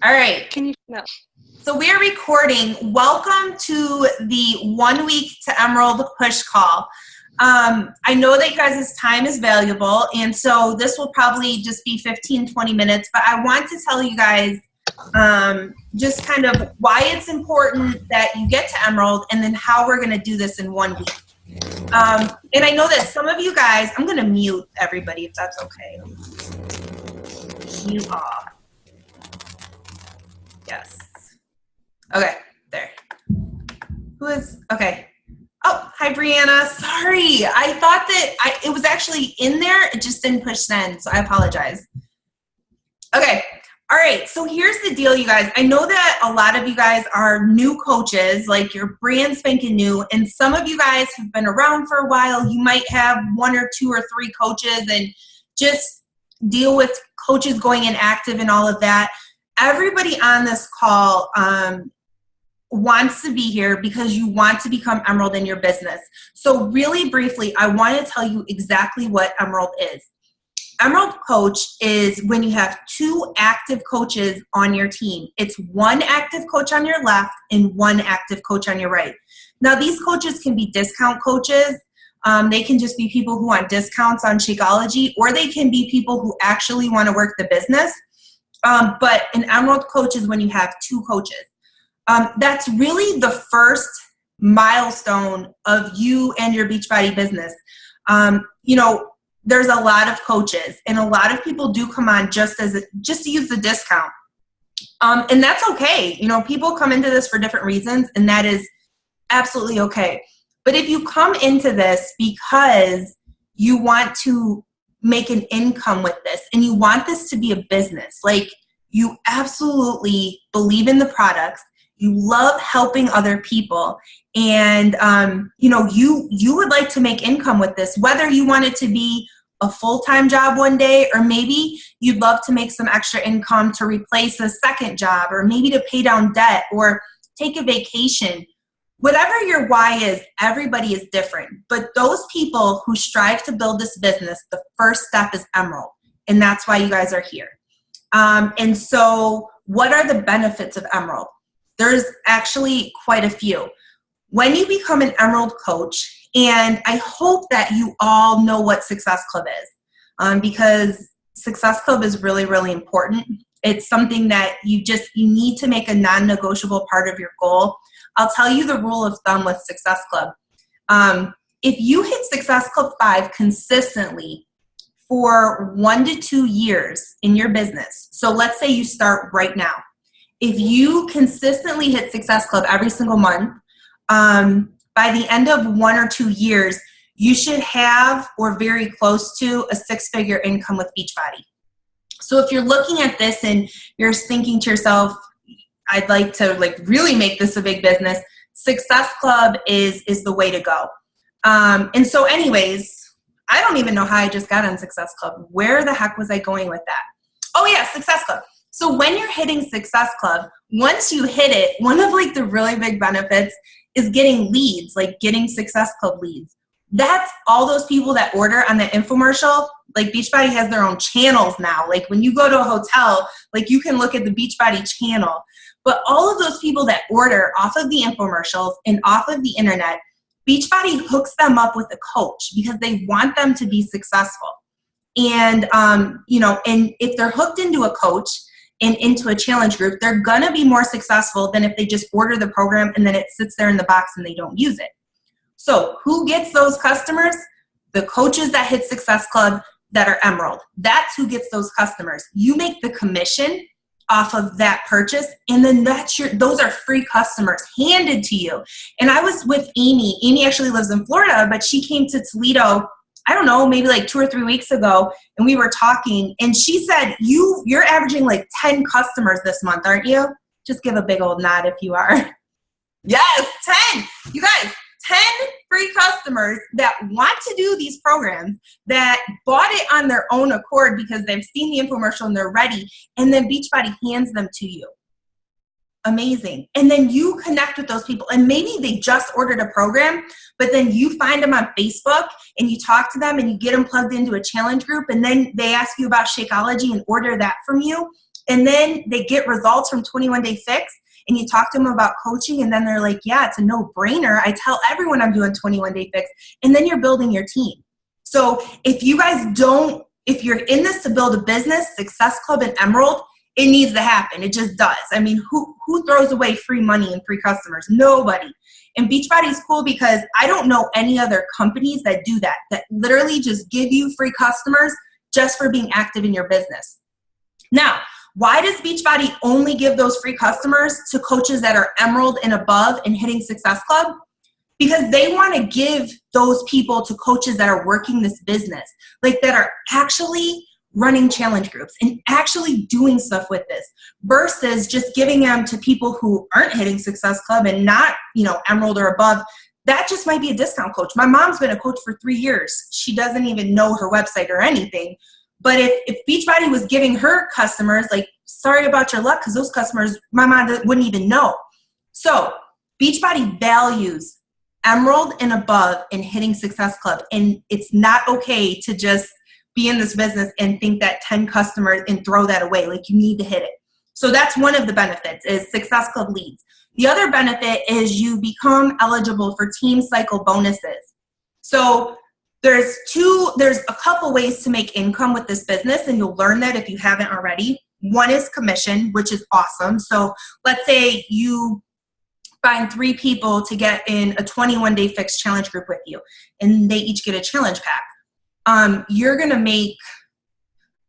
All right. Can you? No. So we're recording. Welcome to the 1 week to Emerald push call. I know that you guys' time is valuable, and so this will probably just be 15, 20 minutes, but I want to tell you guys just kind of why it's important that you get to Emerald and then how we're going to do this in 1 week. And I know that some of you guys, I'm going to mute everybody if that's okay. Mute off. Yes. Okay, there. Who is, okay. Oh, hi, Brianna. Sorry. I thought that it was actually in there. It just didn't push send, so I apologize. Okay. All right. So here's the deal, you guys. I know that a lot of you guys are new coaches, like you're brand spanking new, and some of you guys have been around for a while. You might have 1 or 2 or 3 coaches and just deal with coaches going inactive and all of that. Everybody on this call wants to be here because you want to become Emerald in your business. So really briefly, I want to tell you exactly what Emerald is. Emerald Coach is when you have 2 active coaches on your team. It's 1 active coach on your left and 1 active coach on your right. Now, these coaches can be discount coaches. They can just be people who want discounts on Shakeology, or they can be people who actually want to work the business. But an Emerald Coach is when you have 2 coaches. That's really the first milestone of you and your Beachbody business. There's a lot of coaches, and a lot of people do come on just to use the discount. And that's okay. People come into this for different reasons, and that is absolutely okay. But if you come into this because you want to make an income with this and you want this to be a business, like you absolutely believe in the products, you love helping other people, and you would like to make income with this, whether you want it to be a full-time job one day, or maybe you'd love to make some extra income to replace a second job, or maybe to pay down debt or take a vacation. Whatever your why is, everybody is different. But those people who strive to build this business, the first step is Emerald, and that's why you guys are here. And so what are the benefits of Emerald? There's actually quite a few. When you become an Emerald Coach, and I hope that you all know what Success Club is, because Success Club is really, really important. It's something that you need to make a non-negotiable part of your goal. I'll tell you the rule of thumb with Success Club. If you hit Success Club 5 consistently for 1 to 2 years in your business, so let's say you start right now. If you consistently hit Success Club every single month, by the end of 1 or 2 years, you should have or very close to a 6-figure income with Beachbody. So if you're looking at this and you're thinking to yourself, I'd like to really make this a big business, Success Club is the way to go. And so anyways, I don't even know how I just got on Success Club. Where the heck was I going with that? Oh yeah, Success Club. So when you're hitting Success Club, once you hit it, one of the really big benefits is getting leads, getting Success Club leads. That's all those people that order on the infomercial. Beachbody has their own channels now. When you go to a hotel, you can look at the Beachbody channel. But all of those people that order off of the infomercials and off of the internet, Beachbody hooks them up with a coach because they want them to be successful. And, and if they're hooked into a coach and into a challenge group, they're going to be more successful than if they just order the program and then it sits there in the box and they don't use it. So who gets those customers? The coaches that hit Success Club that are Emerald. That's who gets those customers. You make the commission off of that purchase, and then those are free customers handed to you. And I was with Amy. Amy actually lives in Florida, but she came to Toledo, I don't know, maybe 2 or 3 weeks ago, and we were talking, and she said, you're averaging 10 customers this month, aren't you? Just give a big old nod if you are. Yes, 10. You guys, 10 free customers that want to do these programs, that bought it on their own accord because they've seen the infomercial and they're ready, and then Beachbody hands them to you. Amazing. And then you connect with those people, and maybe they just ordered a program, but then you find them on Facebook and you talk to them and you get them plugged into a challenge group, and then they ask you about Shakeology and order that from you. And then they get results from 21 Day Fix, and you talk to them about coaching, and then they're like, yeah, it's a no-brainer. I tell everyone I'm doing 21 Day Fix. And then you're building your team. So if you guys don't, if you're in this to build a business, Success Club and Emerald, it needs to happen. It just does. I mean, who throws away free money and free customers? Nobody. And Beachbody is cool because I don't know any other companies that do that literally just give you free customers just for being active in your business. Now, why does Beachbody only give those free customers to coaches that are Emerald and above and hitting Success Club? Because they want to give those people to coaches that are working this business, like that are actually running challenge groups and actually doing stuff with this, versus just giving them to people who aren't hitting Success Club and not, Emerald or above. That just might be a discount coach. My mom's been a coach for 3 years. She doesn't even know her website or anything. But if Beachbody was giving her customers, like, sorry about your luck, because those customers, my mom wouldn't even know. So Beachbody values Emerald and above in hitting Success Club. And it's not okay to just be in this business and think that 10 customers and throw that away. Like, you need to hit it. So that's one of the benefits is Success Club leads. The other benefit is you become eligible for Team Cycle bonuses. So there's a couple ways to make income with this business, and you'll learn that if you haven't already. One is commission, which is awesome. So let's say you find 3 people to get in a 21 Day Fix challenge group with you, and they each get a challenge pack. You're going to make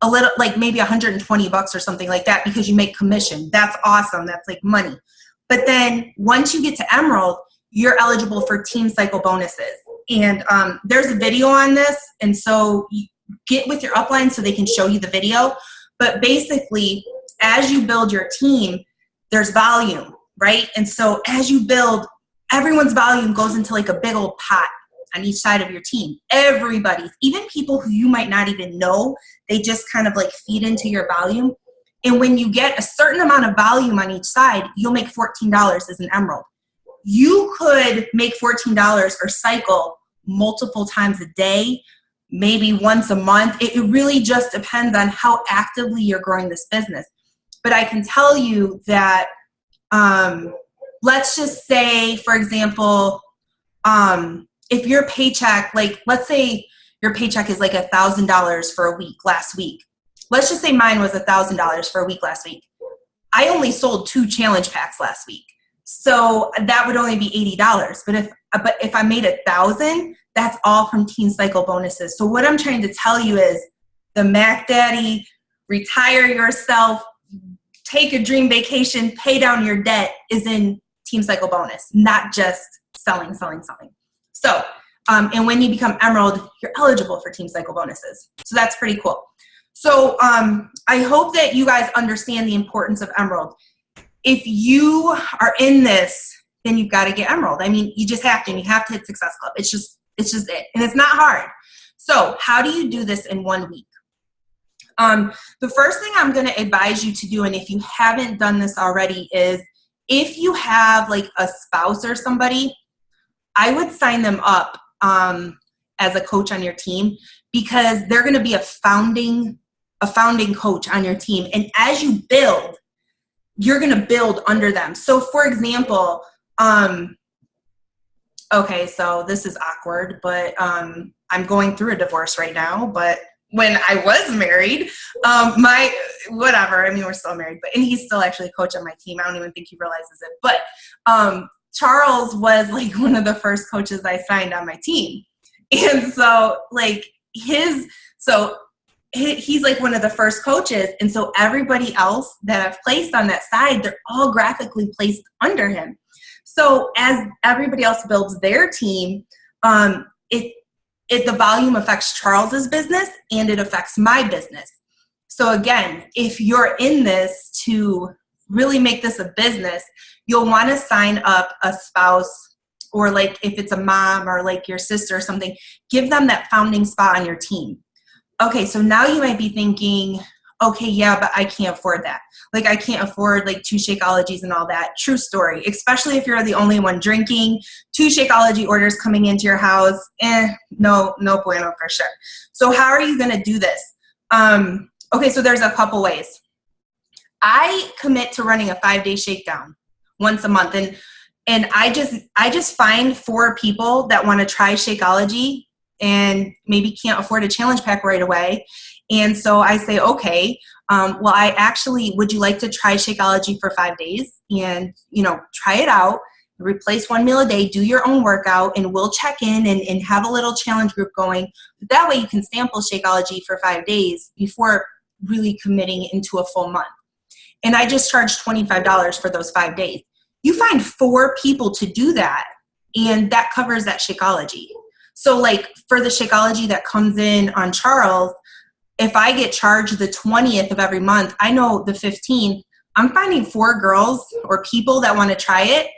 a little, like maybe $120 or something like that, because you make commission. That's awesome. That's like money. But then once you get to Emerald, you're eligible for Team Cycle bonuses. And there's a video on this. And so you get with your upline so they can show you the video. But basically, as you build your team, there's volume, right? And so as you build, everyone's volume goes into like a big old pot on each side of your team. Everybody's, even people who you might not even know, they just kind of like feed into your volume. And when you get a certain amount of volume on each side, you'll make $14 as an Emerald. You could make $14 or cycle multiple times a day, maybe once a month. It really just depends on how actively you're growing this business. But I can tell you that, let's just say, for example, if your paycheck, like let's say your paycheck is like $1,000 for a week last week. Let's just say mine was $1,000 for a week last week. I only sold 2 challenge packs last week. So that would only be $80. But if I made $1,000, that's all from Team Cycle bonuses. So what I'm trying to tell you is the Mac Daddy, retire yourself, take a dream vacation, pay down your debt is in Team Cycle bonus, not just selling. So, and when you become Emerald, you're eligible for Team Cycle bonuses. So that's pretty cool. So I hope that you guys understand the importance of Emerald. If you are in this, then you've got to get Emerald. I mean, you just have to, and you have to hit Success Club. It's just it. And it's not hard. So how do you do this in 1 week? The first thing I'm going to advise you to do, and if you haven't done this already, is if you have like a spouse or somebody, I would sign them up as a coach on your team, because they're going to be a founding coach on your team. And as you build, you're going to build under them. So for example, okay, so this is awkward, but I'm going through a divorce right now. But when I was married, we're still married, and he's still actually a coach on my team. I don't even think he realizes it. But Charles was like one of the first coaches I signed on my team. And so like he's like one of the first coaches. And so everybody else that I've placed on that side, they're all graphically placed under him. So as everybody else builds their team, the volume affects Charles's business and it affects my business. So again, if you're in this to really make this a business, you'll want to sign up a spouse, or like if it's a mom or like your sister or something, give them that founding spot on your team. Okay, so now you might be thinking, okay, yeah, but I can't afford that. Like I can't afford like 2 Shakeologies and all that. True story, especially if you're the only one drinking. 2 Shakeology orders coming into your house, no bueno for sure. So how are you going to do this? Okay, so there's a couple ways. I commit to running a 5-day shakedown once a month. And I just find 4 people that want to try Shakeology and maybe can't afford a challenge pack right away. And so I say, okay, well, would you like to try Shakeology for 5 days and, try it out, replace 1 meal a day, do your own workout, and we'll check in and have a little challenge group going. But that way you can sample Shakeology for 5 days before really committing into a full month. And I just charge $25 for those 5 days. You find 4 people to do that, and that covers that Shakeology. So like for the Shakeology that comes in on Charles, if I get charged the 20th of every month, I know the 15th, I'm finding 4 girls or people that want to try it.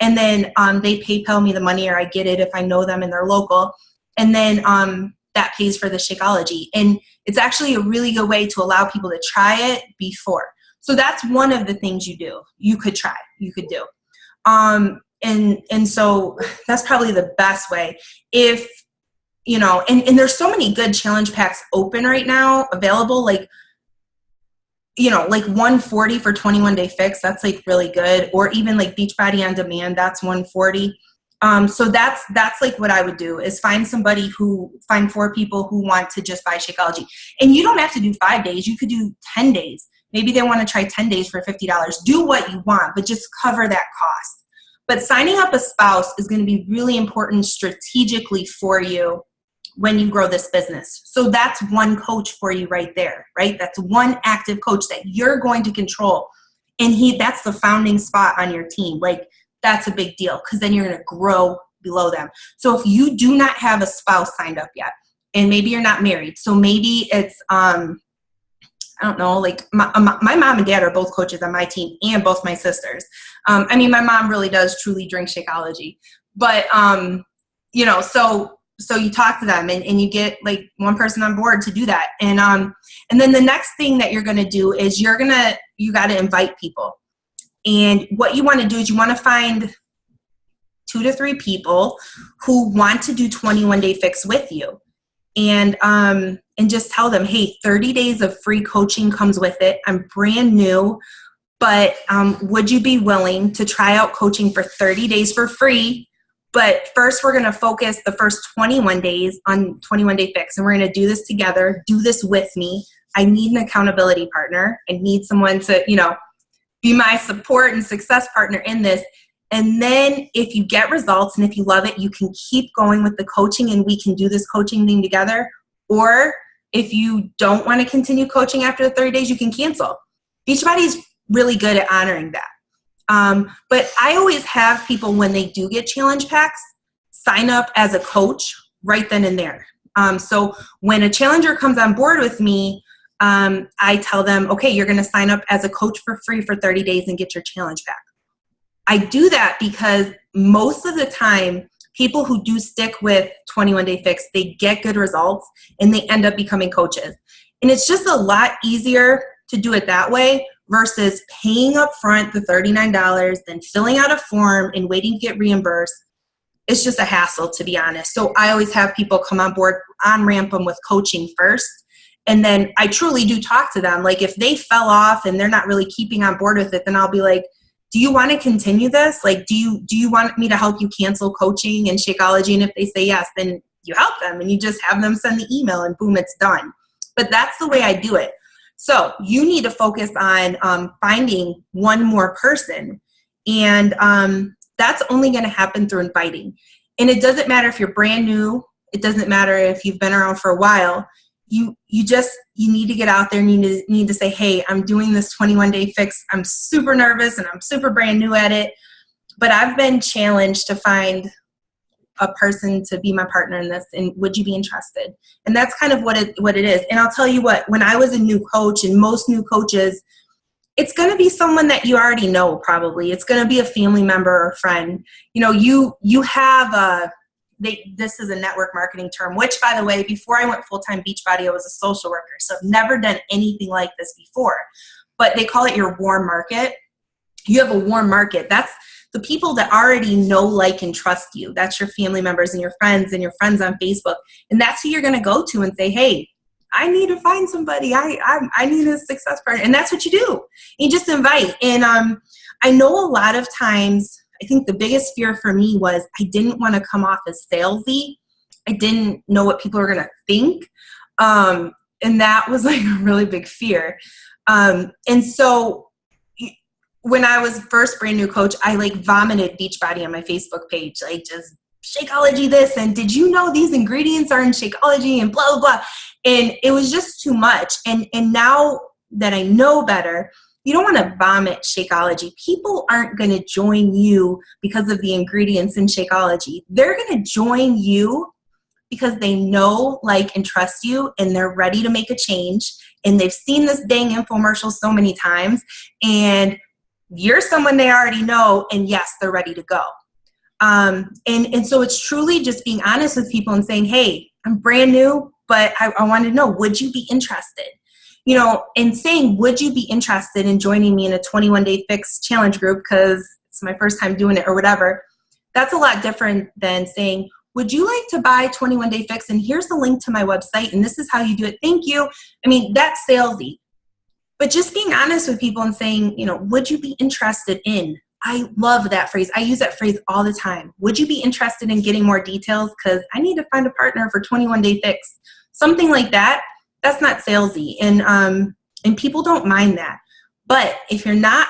And then they PayPal me the money, or I get it if I know them and they're local. And then that pays for the Shakeology. And it's actually a really good way to allow people to try it before. So that's one of the things you could do. And so that's probably the best way. If, and there's so many good challenge packs open right now, available, like 140 for 21-day fix. That's like really good. Or even like Beachbody on Demand, that's 140. So that's like what I would do is find 4 people who want to just buy Shakeology. And you don't have to do 5 days. You could do 10 days. Maybe they want to try 10 days for $50. Do what you want, but just cover that cost. But signing up a spouse is going to be really important strategically for you when you grow this business. So that's one coach for you right there, right? That's one active coach that you're going to control. And that's the founding spot on your team. Like, that's a big deal because then you're going to grow below them. So if you do not have a spouse signed up yet, and maybe you're not married, so maybe it's, I don't know, like my mom and dad are both coaches on my team, and both my sisters. My mom really does truly drink Shakeology, but, so you talk to them and you get like one person on board to do that. And then the next thing that you're going to do is you got to invite people. And what you want to do is you want to find 2 to 3 people who want to do 21-day fix with you. And just tell them, hey, 30 days of free coaching comes with it. I'm brand new, but would you be willing to try out coaching for 30 days for free? But first, we're going to focus the first 21 days on 21-day fix, and we're going to do this together. Do this with me. I need an accountability partner. I need someone to, be my support and success partner in this. And then if you get results and if you love it, you can keep going with the coaching and we can do this coaching thing together. Or if you don't want to continue coaching after the 30 days, you can cancel. Beachbody's really good at honoring that. But I always have people, when they do get challenge packs, sign up as a coach right then and there. So when a challenger comes on board with me, I tell them, okay, you're going to sign up as a coach for free for 30 days and get your challenge pack. I do that because most of the time, people who do stick with 21-day fix, they get good results and they end up becoming coaches. And it's just a lot easier to do it that way versus paying up front the $39, then filling out a form and waiting to get reimbursed. It's just a hassle, to be honest. So I always have people come on board, on-ramp them with coaching first. And then I truly do talk to them. Like if they fell off and they're not really keeping on board with it, then I'll be like, do you want to continue this? Like, do you want me to help you cancel coaching and Shakeology? And if they say yes, then you help them and you just have them send the email and boom, it's done. But that's the way I do it. So you need to focus on finding one more person. And that's only going to happen through inviting. And it doesn't matter if you're brand new. It doesn't matter if you've been around for a while. You need to get out there and you need to say, hey, I'm doing this 21-day fix. I'm super nervous and I'm super brand new at it, but I've been challenged to find a person to be my partner in this, and would you be interested? And that's kind of what it is. And I'll tell you what, when I was a new coach, and most new coaches, it's going to be someone that you already know probably. It's going to be a family member or friend. You have this is a network marketing term, which, by the way, before I went full-time Beachbody, I was a social worker. So I've never done anything like this before. But they call it your warm market. You have a warm market. That's the people that already know, like, and trust you. That's your family members and your friends on Facebook. And that's who you're going to go to and say, hey, I need to find somebody. I need a success partner. And that's what you do. You just invite. And I know a lot of times, I think the biggest fear for me was I didn't want to come off as salesy. I didn't know what people were going to think. And that was like a really big fear. And so when I was first brand new coach, I like vomited Beachbody on my Facebook page, like just Shakeology this, and did you know these ingredients are in Shakeology and blah, blah, blah. And it was just too much. And now that I know better, you don't want to vomit Shakeology. People aren't going to join you because of the ingredients in Shakeology. They're going to join you because they know, like, and trust you, and they're ready to make a change. And they've seen this dang infomercial so many times, and you're someone they already know, and yes, they're ready to go. And so it's truly just being honest with people and saying, hey, I'm brand new, but I want to know, would you be interested? You know, and saying, would you be interested in joining me in a 21-day fix challenge group because it's my first time doing it or whatever, that's a lot different than saying, would you like to buy 21-day fix and here's the link to my website and this is how you do it. Thank you. I mean, that's salesy. But just being honest with people and saying, you know, would you be interested in? I love that phrase. I use that phrase all the time. Would you be interested in getting more details? Because I need to find a partner for 21-day fix. Something like that. That's not salesy. And people don't mind that. But if you're not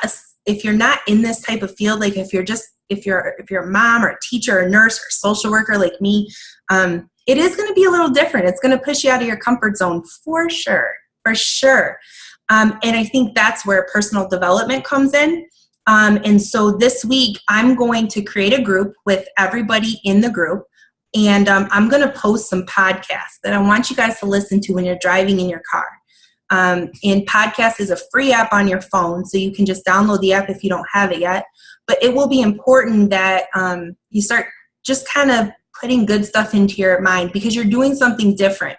in this type of field, like if you're a mom or a teacher or a nurse or a social worker like me, it is going to be a little different. It's going to push you out of your comfort zone for sure. And I think that's where personal development comes in. And so this week, I'm going to create a group with everybody in the group. And I'm going to post some podcasts that I want you guys to listen to when you're driving in your car. And Podcast is a free app on your phone, so you can just download the app if you don't have it yet. But it will be important that you start just kind of putting good stuff into your mind because you're doing something different.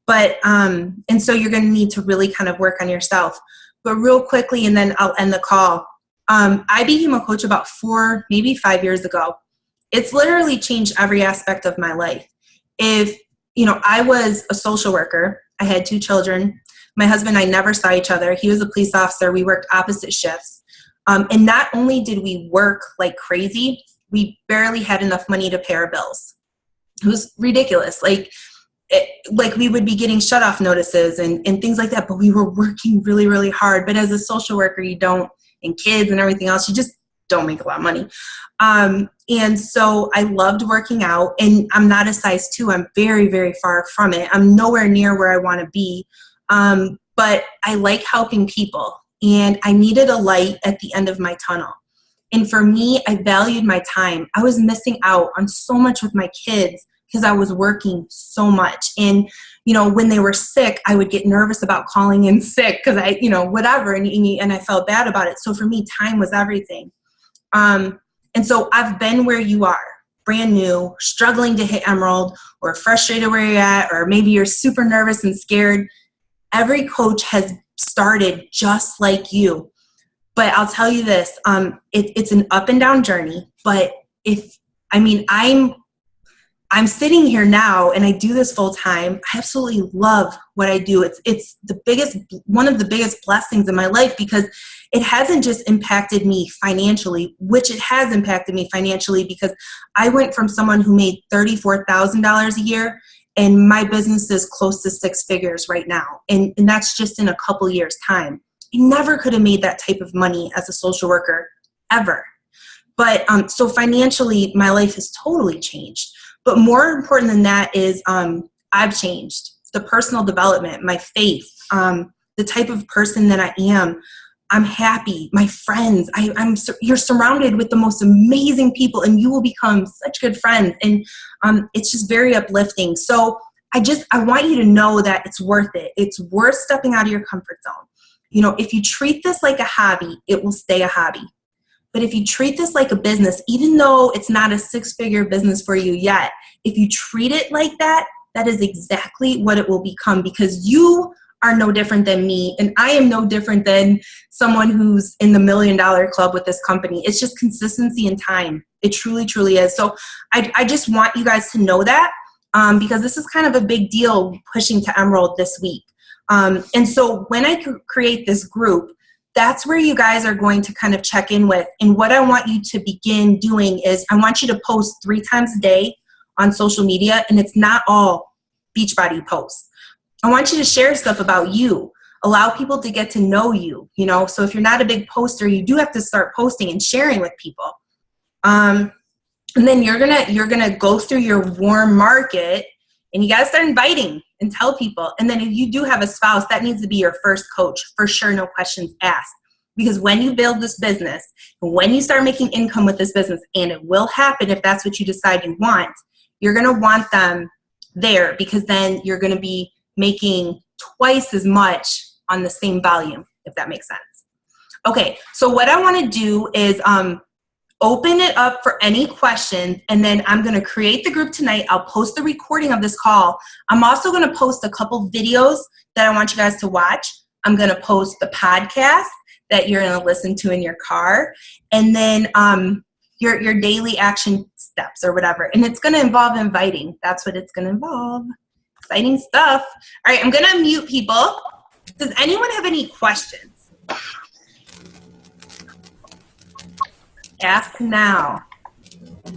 But, and so you're going to need to really kind of work on yourself. But real quickly, and then I'll end the call. I became a coach about 4, maybe 5 years ago. It's literally changed every aspect of my life. If, you know, I was a social worker. I had 2 children. My husband and I never saw each other. He was a police officer. We worked opposite shifts. And not only did we work like crazy, we barely had enough money to pay our bills. It was ridiculous. Like we would be getting shut-off notices and things like that, but we were working really, really hard. But as a social worker, you don't, and kids and everything else, you just don't make a lot of money. And so I loved working out, and I'm not a size 2. I'm very, very far from it. I'm nowhere near where I want to be. But I like helping people, and I needed a light at the end of my tunnel. And for me, I valued my time. I was missing out on so much with my kids because I was working so much. And, you know, when they were sick, I would get nervous about calling in sick because I, you know, whatever. And I felt bad about it. So for me, time was everything. And so I've been where you are, brand new, struggling to hit Emerald, or frustrated where you're at, or maybe you're super nervous and scared. Every coach has started just like you. But I'll tell you this, it's an up and down journey. But I'm sitting here now and I do this full time. I absolutely love what I do. It's one of the biggest blessings in my life because it hasn't just impacted me financially, which it has impacted me financially because I went from someone who made $34,000 a year and my business is close to 6 figures right now. And that's just in a couple years' time. I never could have made that type of money as a social worker ever. But so financially, my life has totally changed. But more important than that is I've changed. The personal development, my faith, the type of person that I am. I'm happy. My friends, you're surrounded with the most amazing people and you will become such good friends. And it's just very uplifting. So I want you to know that it's worth it. It's worth stepping out of your comfort zone. You know, if you treat this like a hobby, it will stay a hobby. But if you treat this like a business, even though it's not a 6-figure business for you yet, if you treat it like that, that is exactly what it will become because you are no different than me and I am no different than someone who's in the $1 million club with this company. It's just consistency and time. It truly, truly is. So I just want you guys to know that. because this is kind of a big deal pushing to Emerald this week. And so when I create this group, that's where you guys are going to kind of check in with. And what I want you to begin doing is I want you to post 3 times a day on social media, and it's not all Beachbody posts. I want you to share stuff about you. Allow people to get to know you, you know. So if you're not a big poster, you do have to start posting and sharing with people. And then you're gonna go through your warm market, and you gotta start inviting and tell people. And then if you do have a spouse, that needs to be your first coach, for sure, no questions asked. Because when you build this business, when you start making income with this business, and it will happen if that's what you decide you want, you're gonna want them there, because then you're gonna be making twice as much on the same volume, if that makes sense. Okay, so what I wanna do is open it up for any questions, and then I'm gonna create the group tonight. I'll post the recording of this call. I'm also gonna post a couple videos that I want you guys to watch. I'm gonna post the podcast that you're gonna listen to in your car, and then your daily action steps or whatever. And it's gonna involve inviting. That's what it's gonna involve. Exciting stuff. All right, I'm gonna mute people. Does anyone have any questions? Ask now.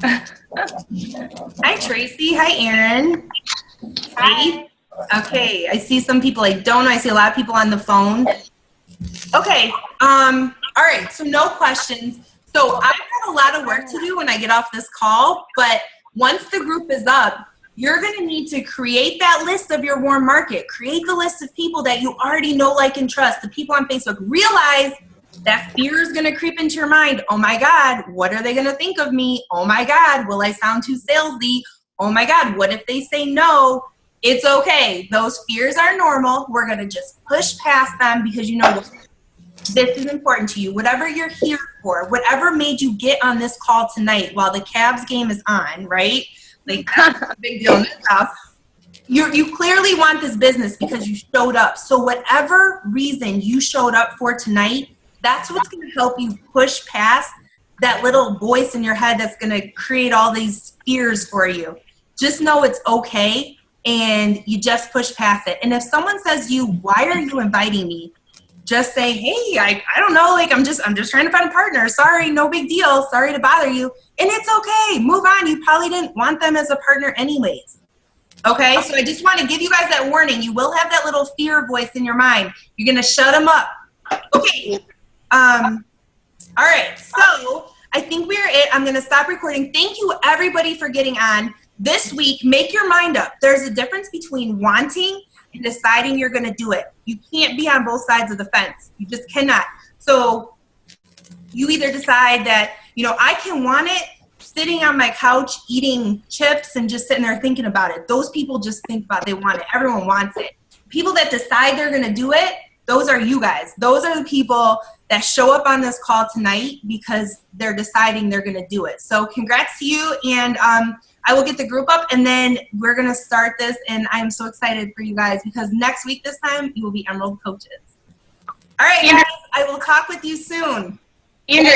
Hi, Tracy. Hi, Erin. Hi. Okay, I see some people I don't know. I see a lot of people on the phone. Okay, all right, so no questions. So I've got a lot of work to do when I get off this call, but once the group is up, you're gonna need to create that list of your warm market. Create the list of people that you already know, like, and trust, the people on Facebook. Realize that fear is gonna creep into your mind. Oh my God, what are they gonna think of me? Oh my God, will I sound too salesy? Oh my God, what if they say no? It's okay. Those fears are normal. We're gonna just push past them, because you know this is important to you. Whatever you're here for, whatever made you get on this call tonight while the Cavs game is on, right? Like, that's a big deal in this house. You clearly want this business because you showed up. So whatever reason you showed up for tonight, that's what's going to help you push past that little voice in your head that's going to create all these fears for you. Just know it's okay, and you just push past it. And if someone says to you, why are you inviting me? Just say, hey, I don't know, like, I'm just trying to find a partner. Sorry, no big deal. Sorry to bother you. And it's okay. Move on. You probably didn't want them as a partner anyways. Okay, so I just want to give you guys that warning. You will have that little fear voice in your mind. You're going to shut them up. Okay. All right, so I think we're it. I'm going to stop recording. Thank you, everybody, for getting on. This week, make your mind up. There's a difference between wanting and deciding you're going to do it. You can't be on both sides of the fence. You just cannot. So you either decide that, you know, I can want it sitting on my couch eating chips and just sitting there thinking about it. Those people just think about it. They want it. Everyone wants it. People that decide they're going to do it, those are you guys. Those are the people that show up on this call tonight because they're deciding they're going to do it. So congrats to you, and I will get the group up, and then we're going to start this, and I'm so excited for you guys because next week this time you will be Emerald coaches. All right, guys, I will talk with you soon. Andrea.